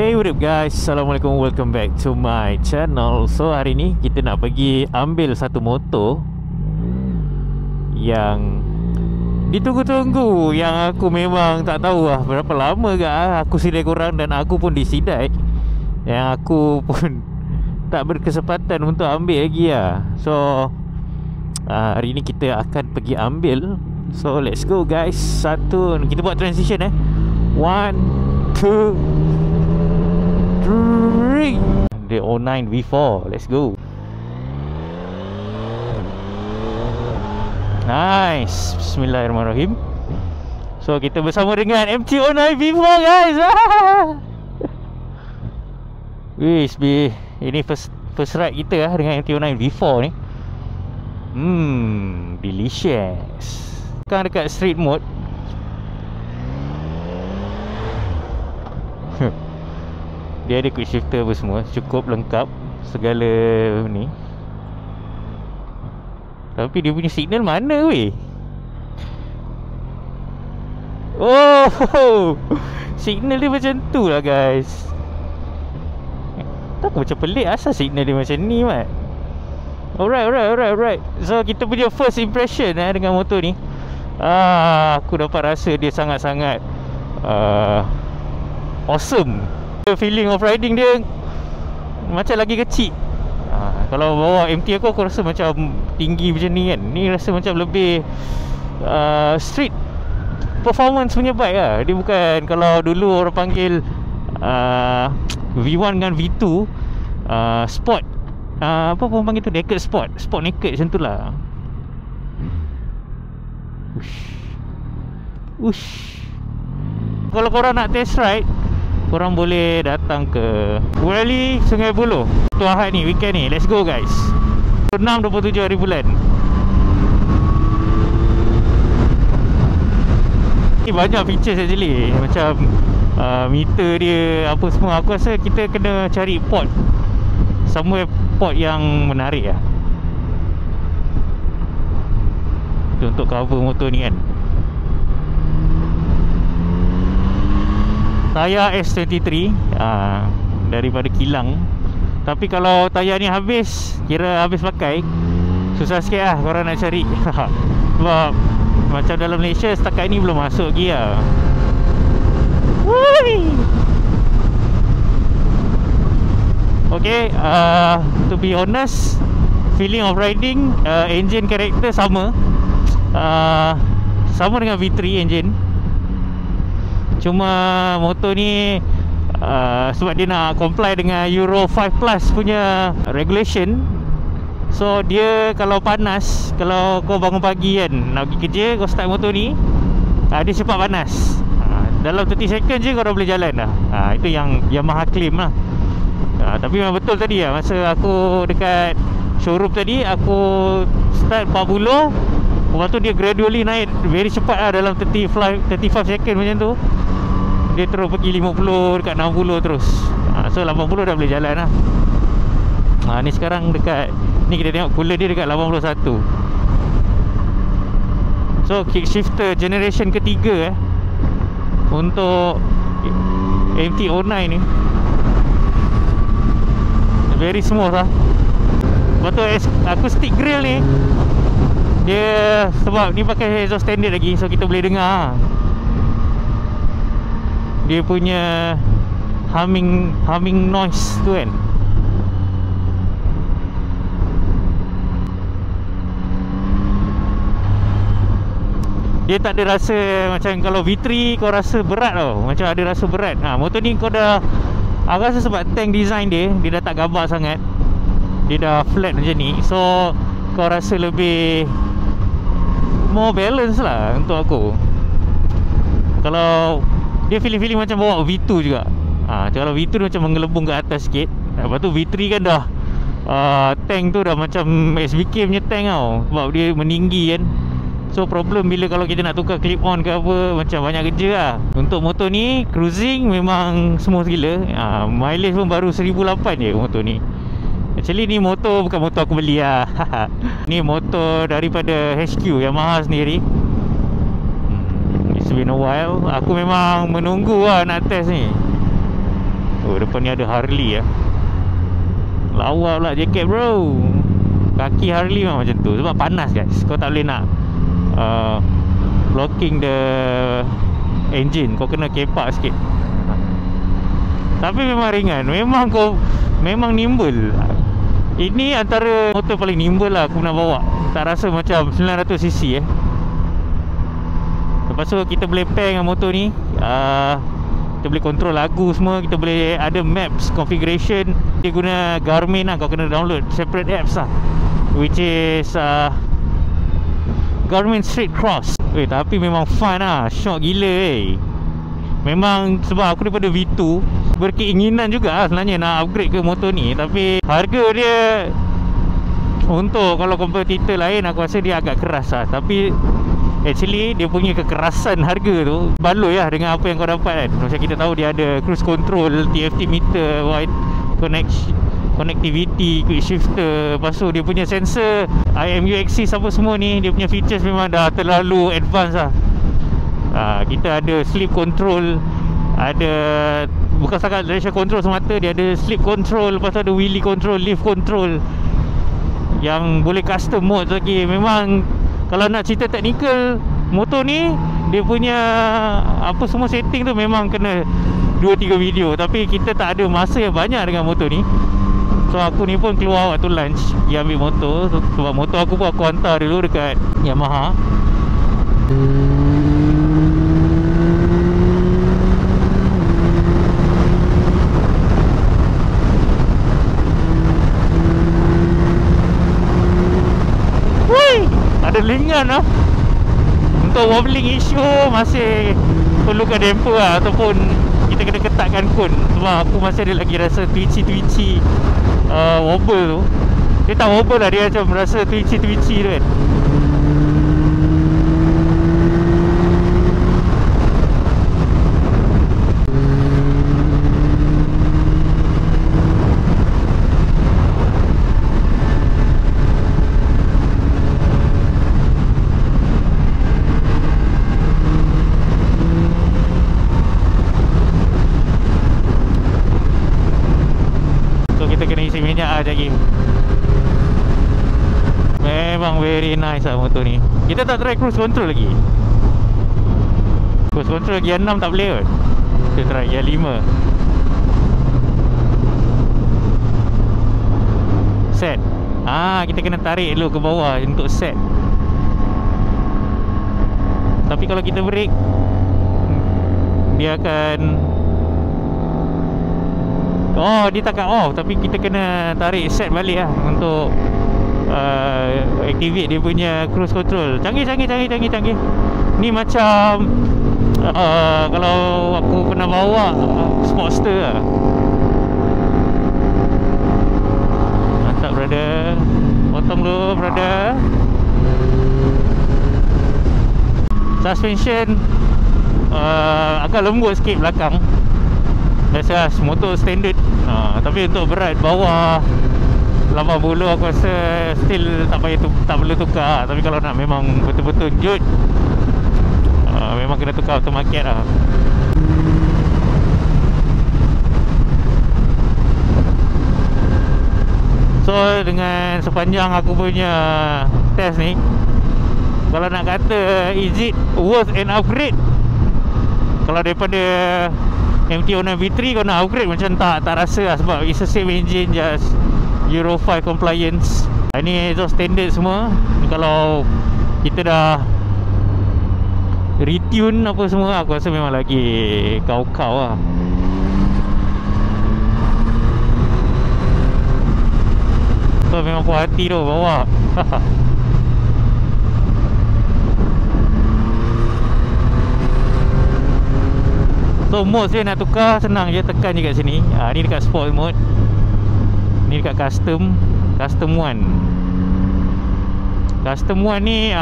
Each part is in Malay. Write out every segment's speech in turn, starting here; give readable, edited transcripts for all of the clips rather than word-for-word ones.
Hey, what up guys? Assalamualaikum, welcome back to my channel. So hari ni kita nak pergi ambil satu motor yang ditunggu-tunggu, yang aku memang tak tahu lah berapa lama aku sidai korang, dan aku pun disidai, yang aku pun tak berkesempatan untuk ambil lagi lah. So hari ni kita akan pergi ambil. So let's go guys. Satu, kita buat transition 1, 2, 3. The 09 V4. Let's go. Nice. Bismillahirrahmanirrahim. So kita bersama dengan MT-09 V4 guys. Wish be. Ini first ride kita dengan MT-09 V4 ni. Delicious. Sekarang dekat street mode. Dia ada quick shifter apa semua, cukup lengkap segala ni. Tapi dia punya signal mana weh? Oh, signal dia macam tu lah guys. Tak, macam pelik asal signal dia macam ni mat. Alright. So kita punya first impression dengan motor ni, aku dapat rasa dia sangat-sangat awesome. Feeling of riding dia macam lagi kecil. Kalau bawa MT aku rasa macam tinggi macam ni kan. Ni rasa macam lebih street performance punya bike lah. Dia bukan kalau dulu orang panggil V1 dengan V2 sport, apa orang panggil tu, naked sport naked macam tu lah. Ush. Kalau korang nak test ride, korang boleh datang ke Rally Sungai Buloh tu Ahad ni, weekend ni. Let's go guys. 6-27 hari bulan. Ni banyak features actually, macam meter dia apa semua. Aku rasa kita kena cari port, somewhere port yang menarik lah untuk cover motor ni kan. Tayar S23 daripada kilang. Tapi kalau tayar ni habis, kira habis pakai, susah sikit lah korang nak cari. Sebab macam dalam Malaysia setakat ni belum masuk lagi lah. Okay, to be honest, feeling of riding, engine character sama dengan V3 engine. Cuma motor ni sebab dia nak comply dengan Euro 5 Plus punya regulation. So dia kalau panas, kalau kau bangun pagi kan nak pergi kerja, kau start motor ni, dia cepat panas. Dalam 30 second je kau dah boleh jalan dah. Itu yang Yamaha claim lah. Tapi memang betul tadi lah, masa aku dekat showroom tadi, aku start 40, lepas tu dia gradually naik very cepat lah, dalam 35 second macam tu. Dia terus pergi 50, dekat 60 terus. So 80 dah boleh jalan lah. Ni sekarang dekat, ni kita tengok cooler dia dekat 81. So kick shifter generation ketiga untuk MT-09 ni very smooth lah. Lepas tu acoustic grill ni, dia sebab ni pakai exhaust standard lagi, so kita boleh dengar dia punya humming noise tu kan. Dia tak ada rasa macam kalau V3 kau rasa berat tau, macam ada rasa berat. Motor ni kau dah, aku rasa sebab tank design dia dah tak gabak sangat, dia dah flat macam ni, so kau rasa lebih more balance lah untuk aku. Kalau dia feeling macam bawa V2 juga. Kalau V2 macam mengelembung ke atas sikit. Lepas tu V3 kan dah tank tu dah macam SBK punya tank tau, sebab dia meninggi kan. So problem bila kalau kita nak tukar clip on ke apa, macam banyak kerja lah. Untuk motor ni cruising memang smooth gila. Mileage pun baru 1008 je motor ni. Actually ni motor bukan motor aku beli lah. Ni motor daripada HQ Yamaha sendiri. It's been a while. Aku memang menunggu lah nak test ni. Oh, depan ni ada Harley ya. Lawa pula jaket bro. Kaki Harley memang macam tu. Sebab panas guys. Kau tak boleh nak blocking the engine. Kau kena kepak sikit. Tapi memang ringan. Memang nimble. Ini antara motor paling nimble lah aku pernah bawa. Tak rasa macam 900cc Lepas tu kita boleh pair dengan motor ni. Kita boleh control lagu semua. Kita boleh ada maps configuration. Dia guna Garmin lah. Kau kena download separate apps lah, which is Garmin Street Cross. Tapi memang fun lah. Shock gila Memang sebab aku daripada V2 berkeinginan juga lah sebenarnya nak upgrade ke motor ni. Tapi harga dia, untuk kalau kompetitor lain aku rasa dia agak keras lah. Tapi actually dia punya kekerasan harga tu baloi lah dengan apa yang kau dapat kan. Macam kita tahu dia ada cruise control, TFT meter, wide connectivity, quick shifter. Lepas tu dia punya sensor, IMU-Axis apa semua ni, dia punya features memang dah terlalu advance lah. Kita ada sleep control, ada bukan setakat traction control semata, dia ada sleep control, lepas tu ada wheelie control, lift control yang boleh custom mode lagi. Memang kalau nak cerita technical motor ni, dia punya apa semua setting tu memang kena 2-3 video. Tapi kita tak ada masa yang banyak dengan motor ni. So aku ni pun keluar waktu lunch pergi ambil motor. Sebab motor aku pun aku hantar dulu dekat Yamaha. Ada lingan lah. Untuk wobbling issue masih perlukan damper lah, ataupun kita kena ketatkan kon. Sebab aku masih ada lagi rasa twitchy wobble tu. Dia tak wobble lah, dia macam rasa twitchy tu kan. Lagi memang very nice lah motor ni. Kita tak try cruise control lagi. Cruise control gear 6 tak boleh kot. Kita try gear 5. Set. Kita kena tarik dulu ke bawah untuk set. Tapi kalau kita brake, dia akan dia takkan off. Tapi kita kena tarik set balik lah untuk activate dia punya cruise control. Canggih. Ni macam kalau aku pernah bawa Sportster lah. Mantap brother. Potong dulu brother. Suspension agak lembut sikit belakang. Biasa motor standard. Tapi untuk berat bawah 80 aku rasa still tak perlu tukar. Tapi kalau nak memang betul-betul jut, memang kena tukar automatic lah. So dengan sepanjang aku punya test ni, kalau nak kata is it worth an upgrade, kalau daripada MT-09 V3 kau nak upgrade macam tak rasa lah. Sebab it's the same engine, just Euro 5 compliance. Ini exhaust standard semua. Kalau kita dah retune apa semua, aku rasa memang lagi kau-kau lah. So memang puas hati tu bawa. So mode saya nak tukar senang je, tekan je kat sini. Ni dekat sport mode. Ni dekat custom 1. Custom 1 ni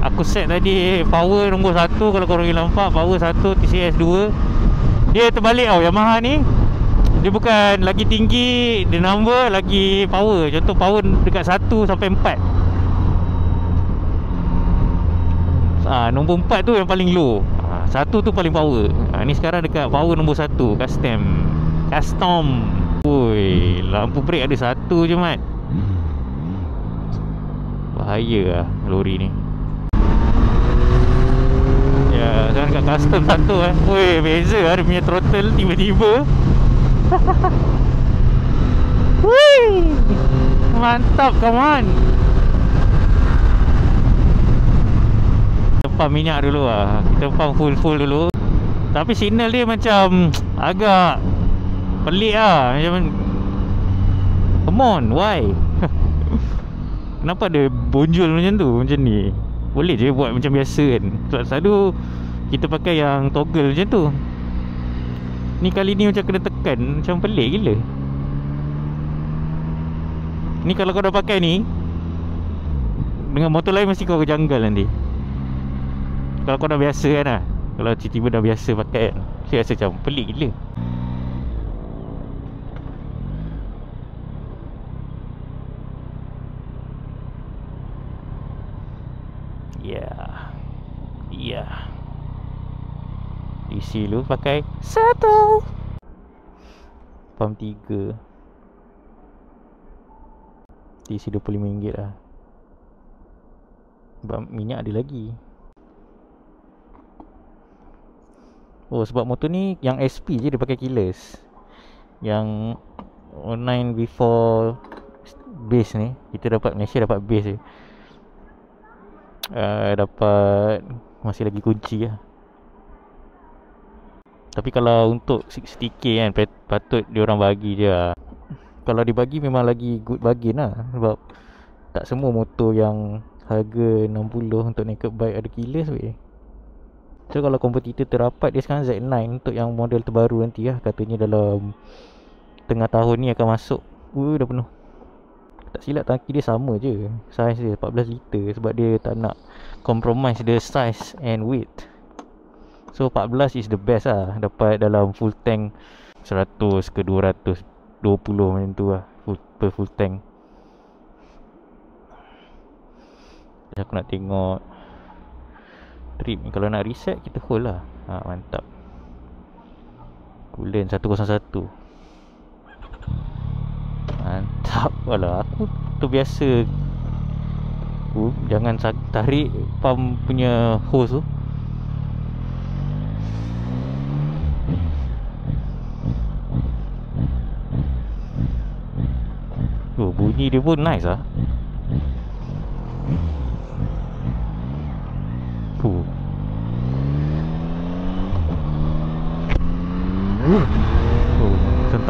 aku set tadi power nombor 1. Kalau korang nampak power 1, TCS 2. Dia terbalik tau. Yamaha ni dia bukan lagi tinggi the number, lagi power. Contoh power dekat 1 sampai 4. Nombor 4 tu yang paling low, 1 tu paling power. Ni sekarang dekat power nombor 1 custom. Custom. Ui, lampu brek ada satu je, Mat. Bahaya lah lori ni. Ya, sekarang kat custom satu Ui, beza lah dia punya throttle tiba-tiba. Wih, mantap, come on. Kita pump minyak dulu lah. Kita pump full dulu. Tapi signal dia macam agak pelik lah. Macam, come on, why? Kenapa ada bonjol macam tu, macam ni? Boleh je buat macam biasa kan. Sebab selalu kita pakai yang toggle macam tu. Ni kali ni macam kena tekan. Macam pelik gila. Ni kalau kau dah pakai ni, dengan motor lain mesti kau janggal nanti. Kalau kau dah biasa kan lah. Kalau tiba-tiba dah biasa pakai kan, saya rasa macam pelik gila. Ya, DC lu pakai 1. Pump 3. DC RM25 lah. Sebab minyak ada lagi. Oh, sebab motor ni yang SP je dia pakai keyless. Yang 09 before base ni, kita dapat Malaysia dapat base je. Dapat masih lagi kunci lah. Tapi kalau untuk 60k kan, patut diorang bagi je lah. Kalau dibagi memang lagi good bargain lah. Sebab tak semua motor yang harga 60 untuk naked bike ada keyless weh. So kalau kompetitor terapat dia sekarang Z9 untuk yang model terbaru nanti lah. Katanya dalam tengah tahun ni akan masuk. Dah penuh. Tak silap tangki dia sama je, saiz dia 14 liter. Sebab dia tak nak compromise the size and weight. So 14 is the best lah. Dapat dalam full tank 100 ke 220 macam tu lah, full tank. Aku nak tengok trip ni. Kalau nak reset kita hold lah. Mantap. Coolant 101. Mantap. Walau aku tu biasa jangan tarik pump punya hose tu. Bunyi dia pun nice lah.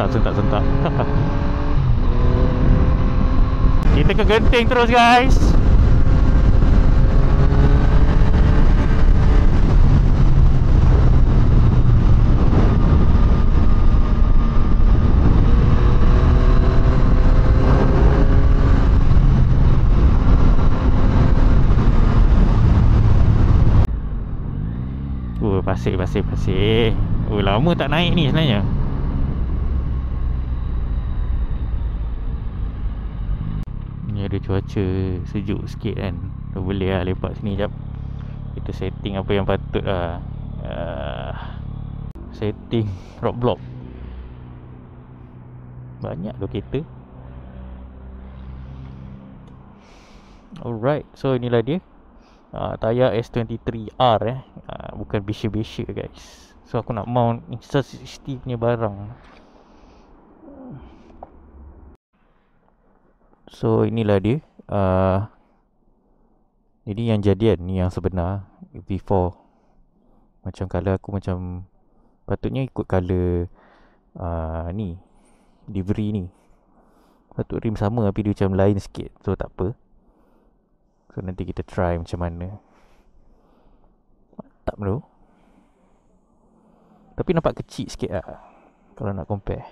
Sentak. Kita ke genting terus guys. Pasir. Lama tak naik ni sebenarnya. Ni ada cuaca sejuk sikit kan. Dah boleh lah lepak sini jap. Kita setting apa yang patut lah. Setting rock block. Banyak tu kereta. Alright, so inilah dia. Tayar S23R bukan besya-besya guys. So aku nak mount Insta60 punya barang. So inilah dia. Ini yang jadian, ni yang sebenar before. Macam colour aku macam patutnya ikut colour ni livery ni. Patut rim sama tapi dia macam lain sikit. So tak apa. So nanti kita try macam mana. Mantap tu. Tapi nampak kecil sikit lah kalau nak compare.